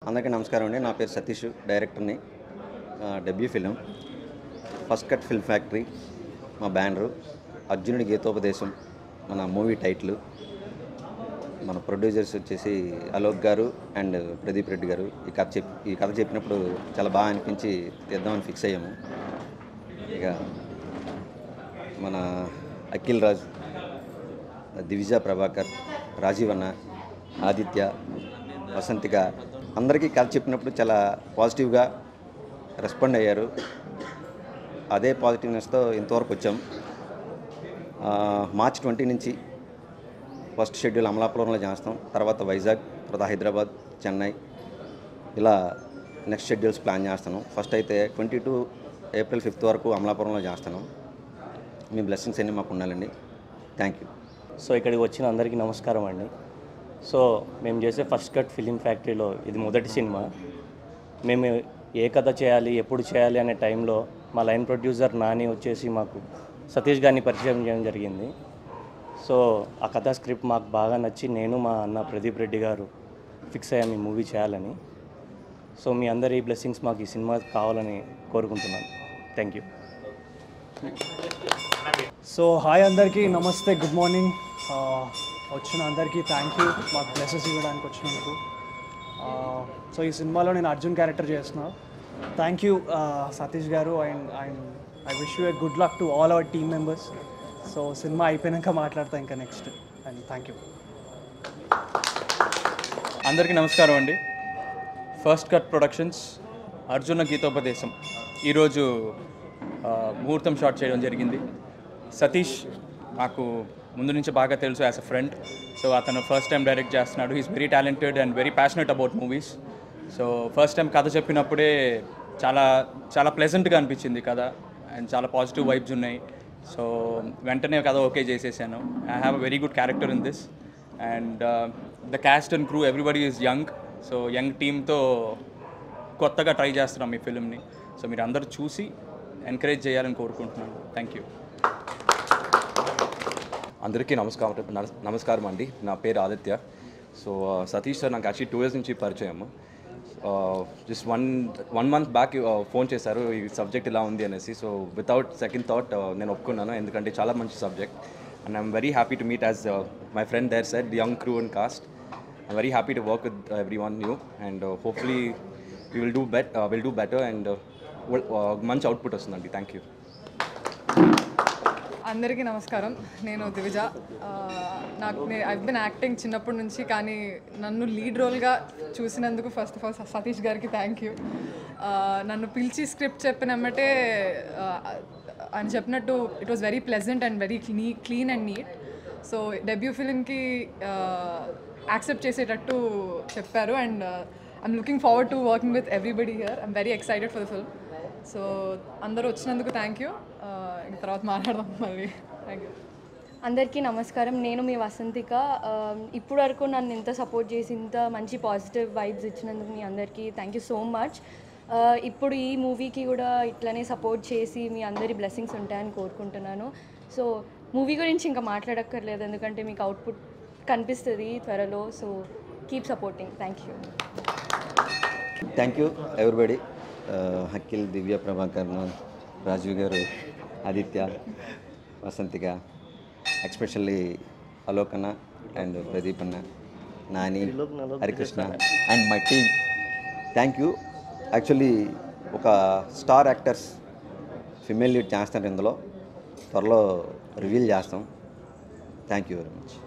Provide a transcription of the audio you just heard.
అందరికీ నమస్కారం అండి. నా పేరు సతీష్, డైరెక్టర్ని. Debut film first cut film factory మా బ్యానరు. అర్జునుడి గీతోపదేశం మన మూవీ టైటిల్. మన ప్రొడ్యూసర్స్ వచ్చేసి అలోక్ గారు అండ్ ప్రదీప్ రెడ్డి గారు. ఈ కథ చెప్పినప్పుడు చాలా బాగా అనిపించి తీద్దామని ఫిక్స్ అయ్యాము. ఇక మన అఖిల్ రాజ్, దివిజ ప్రభాకర్, రాజీవ్ అన్న, ఆదిత్య, వసంతిక అందరికీ కథ చెప్పినప్పుడు చాలా పాజిటివ్గా రెస్పాండ్ అయ్యారు. అదే పాజిటివ్నెస్తో ఇంతవరకు వచ్చాం. మార్చ్ 20 నుంచి ఫస్ట్ షెడ్యూల్ అమలాపురంలో చేస్తాం. తర్వాత వైజాగ్, తర్వాత హైదరాబాద్, చెన్నై, ఇలా నెక్స్ట్ షెడ్యూల్స్ ప్లాన్ చేస్తున్నాం. ఫస్ట్ అయితే 22 ఏప్రిల్ 5th వరకు అమలాపురంలో చేస్తున్నాం. మీ బ్లెస్సింగ్స్ అన్నీ మాకు ఉండాలండి. Thank you. సో ఇక్కడికి వచ్చిన అందరికీ నమస్కారం అండి. సో మేము చేసే ఫస్ట్ కట్ ఫిలిం ఫ్యాక్టరీలో ఇది మొదటి సినిమా. మేము ఏ కథ చేయాలి, ఎప్పుడు చేయాలి అనే టైంలో మా లైన్ ప్రొడ్యూసర్ నాని వచ్చేసి మాకు సతీష్ గారిని పరిచయం చేయడం జరిగింది. సో ఆ కథ స్క్రిప్ట్ మాకు బాగా నచ్చి నేను మా అన్న ప్రదీప్ రెడ్డి గారు ఫిక్స్ అయ్యాము ఈ మూవీ చేయాలని. సో మీ అందరి బ్లెస్సింగ్స్ మాకు ఈ సినిమా కావాలని కోరుకుంటున్నాను. Thank you. సో హాయ్ అందరికీ, నమస్తే, గుడ్ మార్నింగ్. వచ్చిన అందరికీ థ్యాంక్ యూ మాకు బ్లెసెస్ ఇవ్వడానికి వచ్చినందుకు. సో ఈ సినిమాలో నేను అర్జున్ క్యారెక్టర్ చేస్తున్నాను. థ్యాంక్ యూ సతీష్ గారు. And I wish you a good luck to all our team members. So cinema అయిపోయాక మాట్లాడతా ఇంకా నెక్స్ట్. And thank you. అందరికీ నమస్కారం అండి. ఫస్ట్ కట్ ప్రొడక్షన్స్ అర్జున గీతోపదేశం ఈరోజు ముహూర్తం షాట్ చేయడం జరిగింది. సతీష్ నాకు ముందు నుంచి బాగా తెలుసు యాజ్ అ ఫ్రెండ్. సో అతను ఫస్ట్ టైం డైరెక్ట్ చేస్తున్నాడు. He's very talented and very passionate about movies. So first time కథ చెప్పినప్పుడే చాలా చాలా ప్లెజెంట్గా అనిపించింది కథ అండ్ చాలా పాజిటివ్ వైబ్స్ ఉన్నాయి. సో వెంటనే కథ ఓకే చేసేసాను. I have a very good character in this and the cast and crew everybody is young. So young టీమ్తో కొత్తగా ట్రై చేస్తున్నాం ఈ ఫిల్మ్ని. సో మీరు అందరూ చూసి ఎంకరేజ్ చేయాలని కోరుకుంటున్నాను. Thank you. అందరికీ నమస్కారం అండి. నా పేరు ఆదిత్య. సో సతీష్ సార్ నాకు యాక్చువల్లీ 2 years నుంచి పరిచయం. Just one month back phone చేశారు ఈ సబ్జెక్ట్ ఇలా ఉంది అనేసి. సో వితౌట్ సెకండ్ థాట్ నేను ఒప్పుకున్నాను, ఎందుకంటే చాలా మంచి subject and I'm very happy to meet as my friend there said the young crew and cast. I'm very happy to work with everyone new and hopefully will do better and మంచి output వస్తుందండి. Thank you. అందరికీ నమస్కారం. నేను Divija. I been acting చిన్నప్పటి నుంచి, కానీ నన్ను lead రోల్గా చూసినందుకు ఫస్ట్ ఆఫ్ ఆల్ సతీష్ గారికి థ్యాంక్ యూ. నన్ను పిలిచి స్క్రిప్ట్ చెప్పినమ్మటే అని చెప్పినట్టు it was very pleasant and very clean and neat. So debut ఫిలింకి యాక్సెప్ట్ చేసేటట్టు చెప్పారు and I'm looking forward to working with everybody here. I'm very excited for the film. So అందరూ వచ్చినందుకు థ్యాంక్ యూ. ఇంక తర్వాత మాట్లాడదాం మళ్ళీ. Thank you. అందరికీ నమస్కారం. నేను మీ వసంతిక. ఇప్పుడు వరకు నన్ను ఇంత సపోర్ట్ చేసి ఇంత మంచి పాజిటివ్ వైబ్స్ ఇచ్చినందుకు మీ అందరికీ థ్యాంక్ యూ సో మచ్. ఇప్పుడు ఈ మూవీకి కూడా ఇట్లనే సపోర్ట్ చేసి మీ అందరి బ్లెస్సింగ్స్ ఉంటాయని కోరుకుంటున్నాను. సో మూవీ గురించి ఇంకా మాట్లాడక్కర్లేదు, ఎందుకంటే మీకు అవుట్పుట్ కనిపిస్తుంది త్వరలో. So keep supporting. Thank you. Thank you everybody. Akhil, Divya Prabhakar, Rajeev garu, Aditya, Vasanthika, especially Alok అన్న అండ్ ప్రదీప్ అన్న, Nani, Harikrishna and my team. Thank you. Actually ఒక స్టార్ యాక్టర్స్ ఫిమేల్ లీడ్ చేస్తారు ఇందులో. త్వరలో రివీల్ చేస్తాం. Thank you very much.